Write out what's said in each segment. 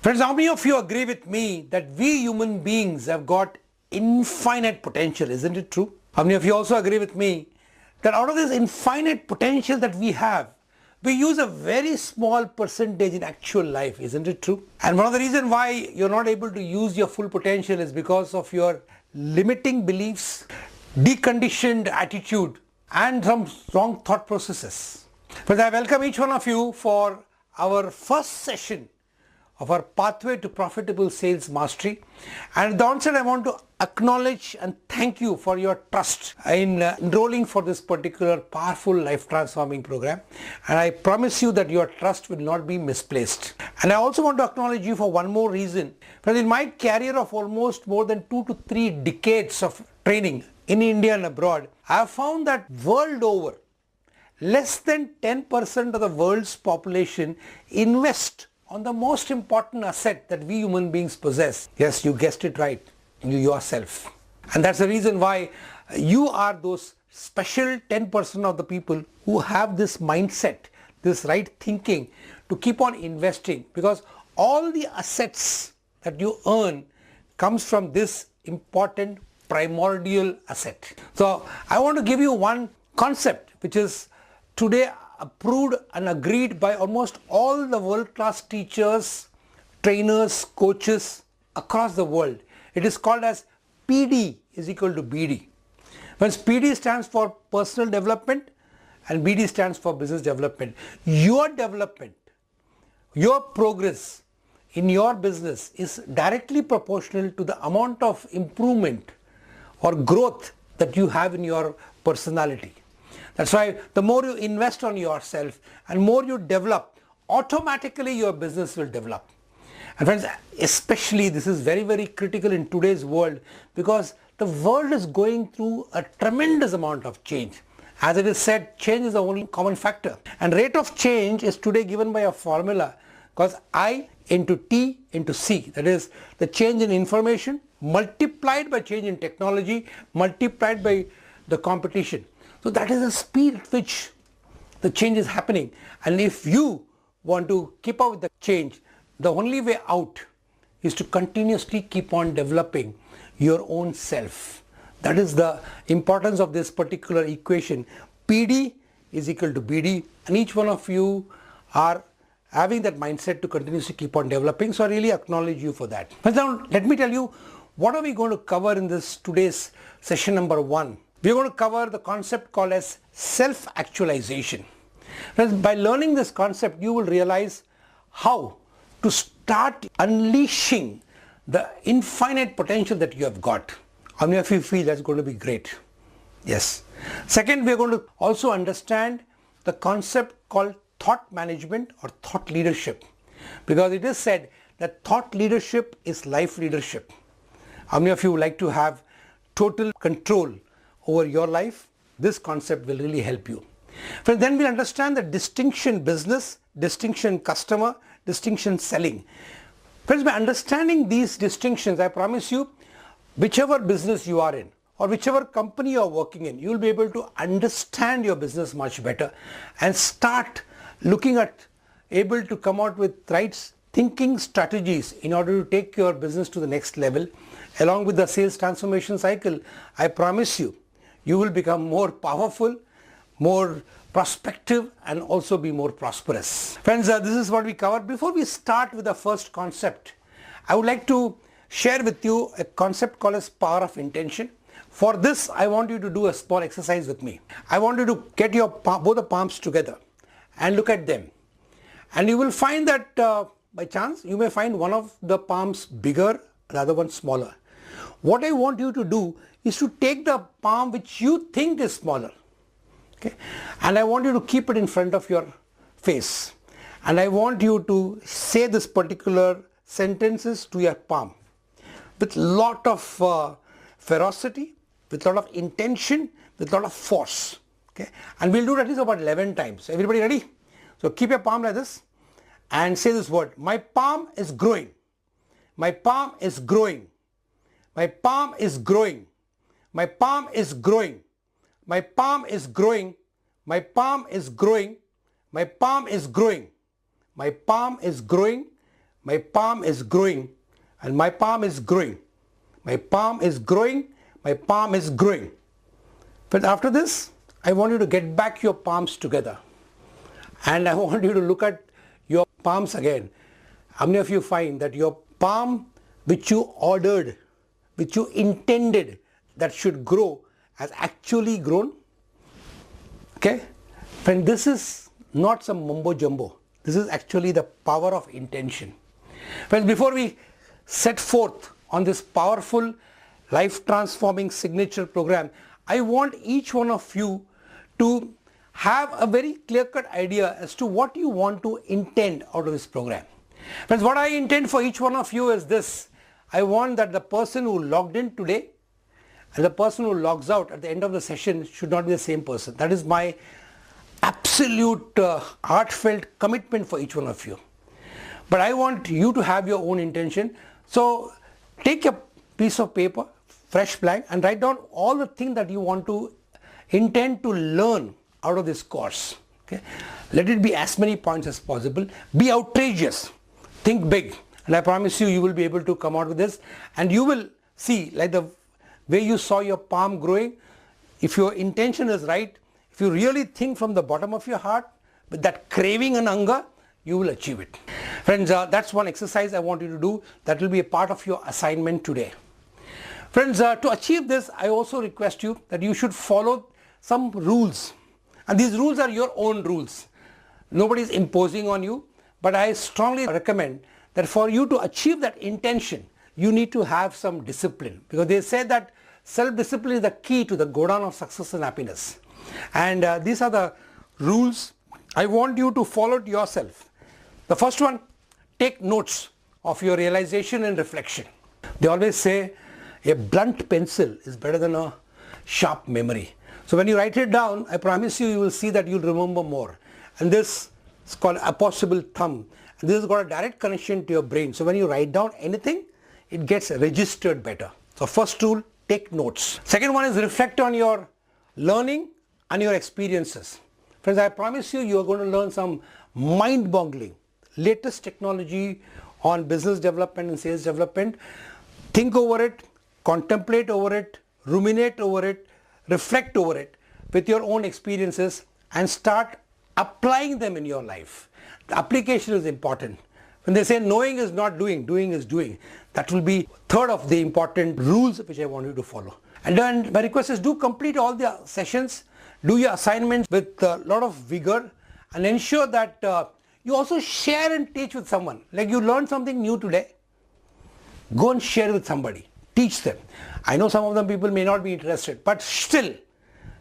Friends, how many of you agree with me that we human beings have got infinite potential? Isn't it true? How many of you also agree with me that out of this infinite potential that we have, we use a very small percentage in actual life? Isn't it true? And one of the reasons why you're not able to use your full potential is because of your limiting beliefs, deconditioned attitude, and some wrong thought processes. Friends, I welcome each one of you for our first session of our pathway to profitable sales mastery. And at the onset, I want to acknowledge and thank you for your trust in enrolling for this particular powerful life transforming program. And I promise you that your trust will not be misplaced. And I also want to acknowledge you for one more reason. Because in my career of almost more than 2 to 3 decades of training in India and abroad, I have found that world over, less than 10% of the world's population invest on the most important asset that we human beings possess. Yes, you guessed it right, you yourself. And that's the reason why you are those special 10% of the people who have this mindset, this right thinking to keep on investing, because all the assets that you earn comes from this important primordial asset. So I want to give you one concept which is today approved and agreed by almost all the world-class teachers, trainers, coaches across the world. It is called as PD is equal to BD. When PD stands for personal development and BD stands for business development. Your development, your progress in your business is directly proportional to the amount of improvement or growth that you have in your personality. That's why the more you invest on yourself and more you develop, automatically your business will develop. And friends, especially this is very, very critical in today's world, because the world is going through a tremendous amount of change. As it is said, change is the only common factor. And rate of change is today given by a formula called I into T into C. That is the change in information multiplied by change in technology multiplied by the competition. So that is the speed at which the change is happening. And if you want to keep up with the change, the only way out is to continuously keep on developing your own self. That is the importance of this particular equation. PD is equal to BD, and each one of you are having that mindset to continuously keep on developing. So I really acknowledge you for that. But now let me tell you, what are we going to cover in this today's session number 1? We're going to cover the concept called as self-actualization. By learning this concept, you will realize how to start unleashing the infinite potential that you have got. How many of you feel that's going to be great? Yes. Second, we're going to also understand the concept called thought management or thought leadership, because it is said that thought leadership is life leadership. How many of you would like to have total control over your life? This concept will really help you. But then we'll understand the distinction business, distinction customer, distinction selling. Friends, by understanding these distinctions, I promise you, whichever business you are in or whichever company you are working in, you will be able to understand your business much better and start looking at, able to come out with right thinking strategies in order to take your business to the next level. Along with the sales transformation cycle, I promise you, you will become more powerful, more prospective, and also be more prosperous. Friends, this is what we covered. Before we start with the first concept, I would like to share with you a concept called as power of intention. For this, I want you to do a small exercise with me. I want you to get your both the palms together and look at them. And you will find that by chance, you may find one of the palms bigger, the other one smaller. What I want you to do is to take the palm which you think is smaller, okay, and I want you to keep it in front of your face, and I want you to say this particular sentences to your palm with lot of ferocity, with lot of intention, with lot of force, okay, and we'll do it at least about 11 times. Everybody ready? So keep your palm like this and say this word: my palm is growing, my palm is growing, my palm is growing, my palm is growing, my palm is growing, my palm is growing, my palm is growing, my palm is growing, my palm is growing, and my palm is growing. My palm is growing, my palm is growing. But after this, I want you to get back your palms together. And I want you to look at your palms again. How many of you find that your palm which you ordered, which you intended that should grow, has actually grown? Okay? Friend, this is not some mumbo jumbo. This is actually the power of intention. Friends, before we set forth on this powerful life transforming signature program, I want each one of you to have a very clear-cut idea as to what you want to intend out of this program. Friends, what I intend for each one of you is this. I want that the person who logged in today and the person who logs out at the end of the session should not be the same person. That is my absolute heartfelt commitment for each one of you. But I want you to have your own intention. So take a piece of paper, fresh blank, and write down all the things that you want to intend to learn out of this course. Okay? Let it be as many points as possible. Be outrageous. Think big. And I promise you, you will be able to come out with this. And you will see, like the way you saw your palm growing, if your intention is right, if you really think from the bottom of your heart, with that craving and hunger, you will achieve it. Friends, that's one exercise I want you to do. That will be a part of your assignment today. Friends, to achieve this, I also request you that you should follow some rules. And these rules are your own rules. Nobody is imposing on you. But I strongly recommend that for you to achieve that intention, you need to have some discipline. Because they say that self-discipline is the key to the go down of success and happiness. And these are the rules I want you to follow it yourself. The first one, take notes of your realization and reflection. They always say a blunt pencil is better than a sharp memory. So when you write it down, I promise you, you will see that you'll remember more. And this is called opposable thumb. And this has got a direct connection to your brain. So when you write down anything, it gets registered better. So first rule, take notes. Second one is reflect on your learning and your experiences. Friends, I promise you, you are going to learn some mind-boggling, latest technology on business development and sales development. Think over it, contemplate over it, ruminate over it, reflect over it with your own experiences and start applying them in your life. The application is important. When they say knowing is not doing, doing is doing, that will be third of the important rules which I want you to follow. And then my request is do complete all the sessions, do your assignments with a lot of vigor, and ensure that you also share and teach with someone. Like you learned something new today, go and share with somebody, teach them. I know some of them people may not be interested, but still,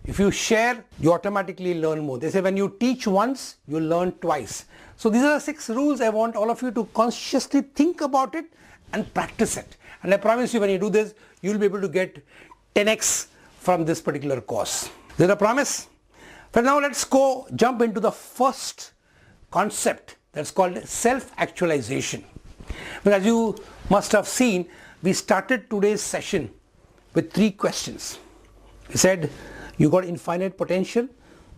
if you share, you automatically learn more. They say when you teach once, you learn twice. So these are the 6 rules I want all of you to consciously think about it and practice it. And I promise you, when you do this, you will be able to get 10x from this particular course. Is it a promise? But now let's go jump into the first concept that's called self-actualization. But as you must have seen, we started today's session with 3 questions. We said, you got infinite potential,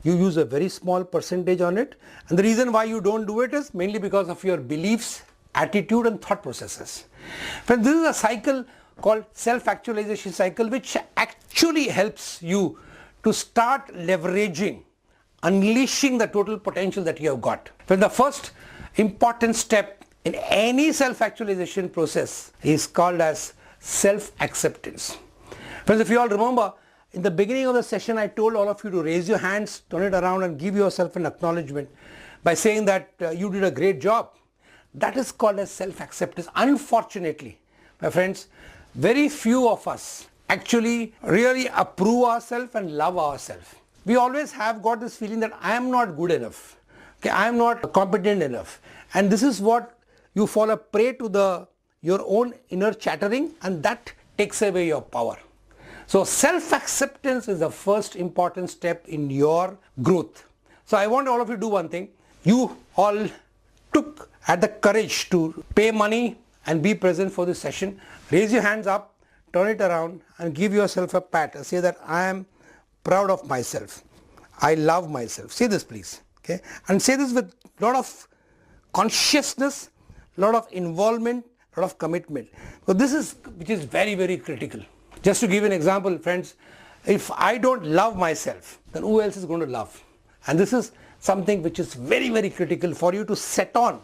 you use a very small percentage on it, and the reason why you don't do it is mainly because of your beliefs, attitude and thought processes. But this is a cycle called self-actualization cycle, which actually helps you to start leveraging, unleashing the total potential that you have got. But the first important step in any self-actualization process is called as self-acceptance. Friends, if you all remember, in the beginning of the session, I told all of you to raise your hands, turn it around and give yourself an acknowledgement by saying that you did a great job. That is called as self-acceptance. Unfortunately, my friends, very few of us actually really approve ourselves and love ourselves. We always have got this feeling that I am not good enough. Okay, I am not competent enough. And this is what you fall a prey to your own inner chattering, and that takes away your power. So self-acceptance is the first important step in your growth. So I want all of you to do one thing. You all had the courage to pay money and be present for this session. Raise your hands up, turn it around and give yourself a pat and say that I am proud of myself. I love myself. Say this please. Okay? And say this with a lot of consciousness, a lot of involvement, a lot of commitment. So this is which is very, very critical. Just to give you an example, friends, if I don't love myself, then who else is going to love? And this is something which is very, very critical for you to set on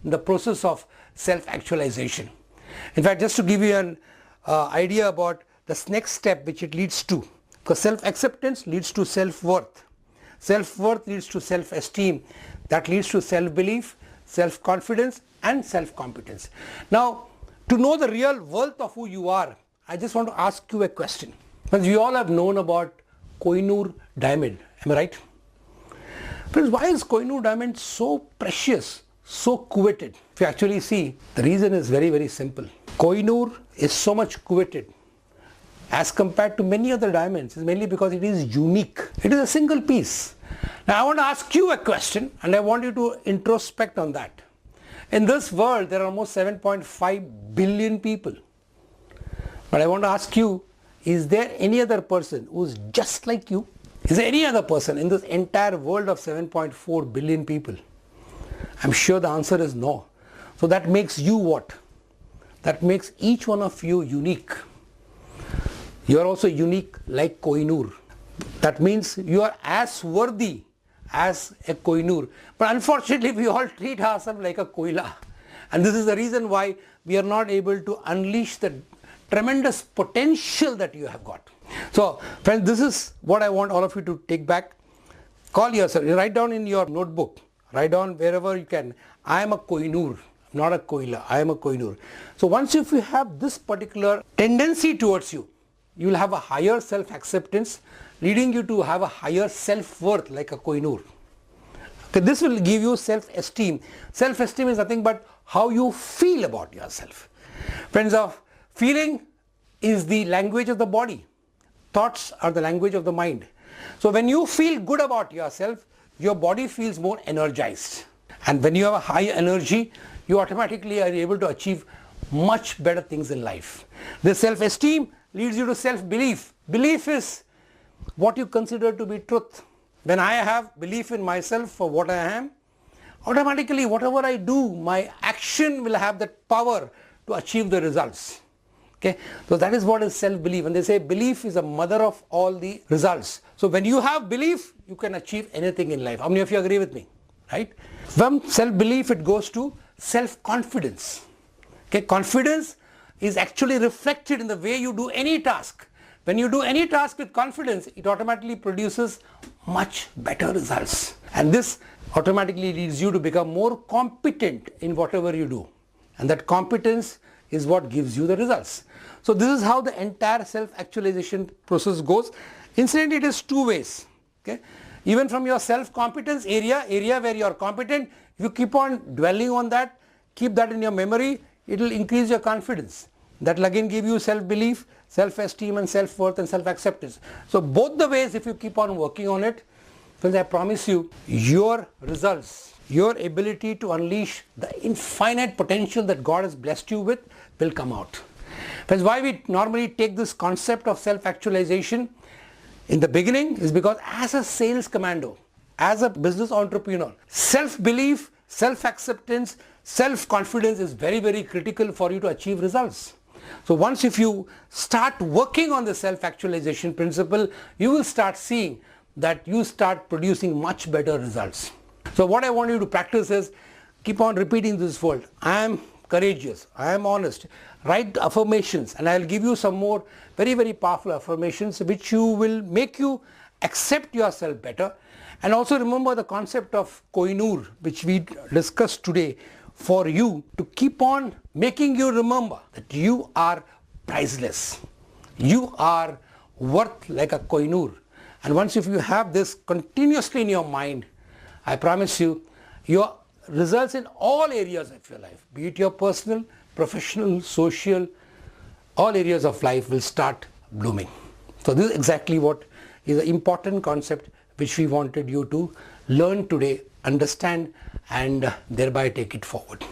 in the process of self-actualization. In fact, just to give you an idea about this next step which it leads to, because self-acceptance leads to self-worth. Self-worth leads to self-esteem. That leads to self-belief, self-confidence and self-competence. Now, to know the real worth of who you are, I just want to ask you a question. Because we all have known about Kohinoor diamond, am I right? Friends, why is Kohinoor diamond so precious, so coveted? If you actually see, the reason is very, very simple. Kohinoor is so much coveted as compared to many other diamonds, is mainly because it is unique. It is a single piece. Now I want to ask you a question and I want you to introspect on that. In this world, there are almost 7.5 billion people. But I want to ask you, is there any other person who is just like you? Is there any other person in this entire world of 7.4 billion people? I'm sure the answer is no. So that makes you what? That makes each one of you unique. You are also unique like Kohinoor. That means you are as worthy as a Kohinoor. But unfortunately, we all treat ourselves like a Koila. And this is the reason why we are not able to unleash the tremendous potential that you have got. So friends, this is what I want all of you to take back. Call yourself, write down in your notebook, write down wherever you can, I am a Kohinoor, not a Koila, I am a Kohinoor. So once if you have this particular tendency towards you, you will have a higher self-acceptance, leading you to have a higher self-worth like a Kohinoor. Okay, this will give you self-esteem. Self-esteem is nothing but how you feel about yourself. Friends, of feeling is the language of the body. Thoughts are the language of the mind. So when you feel good about yourself, your body feels more energized. And when you have a high energy, you automatically are able to achieve much better things in life. This self-esteem leads you to self-belief. Belief is what you consider to be truth. When I have belief in myself for what I am, automatically whatever I do, my action will have that power to achieve the results. Okay, so that is what is self-belief, and they say belief is a mother of all the results. So when you have belief, you can achieve anything in life. How many of you agree with me? Right? From self-belief, it goes to self-confidence. Okay, confidence is actually reflected in the way you do any task. When you do any task with confidence, it automatically produces much better results. And this automatically leads you to become more competent in whatever you do. And that competence is what gives you the results. So this is how the entire self-actualization process goes. Incidentally, it is two ways. Okay? Even from your self-competence area where you are competent, if you keep on dwelling on that, keep that in your memory, it will increase your confidence. That will again give you self-belief, self-esteem and self-worth and self-acceptance. So both the ways, if you keep on working on it, friends, I promise you, your results, your ability to unleash the infinite potential that God has blessed you with will come out. Friends, why we normally take this concept of self-actualization in the beginning is because as a sales commando, as a business entrepreneur, self-belief, self-acceptance, self-confidence is very, very critical for you to achieve results. So once if you start working on the self-actualization principle, you will start seeing that you start producing much better results. So what I want you to practice is keep on repeating this word. I am courageous. I am honest. Write affirmations, and I will give you some more very, very powerful affirmations which you will make you accept yourself better. And also remember the concept of Kohinoor, which we discussed today, for you to keep on making you remember that you are priceless. You are worth like a Kohinoor. And once if you have this continuously in your mind, I promise you, your results in all areas of your life, be it your personal, professional, social, all areas of life will start blooming. So this is exactly what is an important concept which we wanted you to learn today, understand, and thereby take it forward.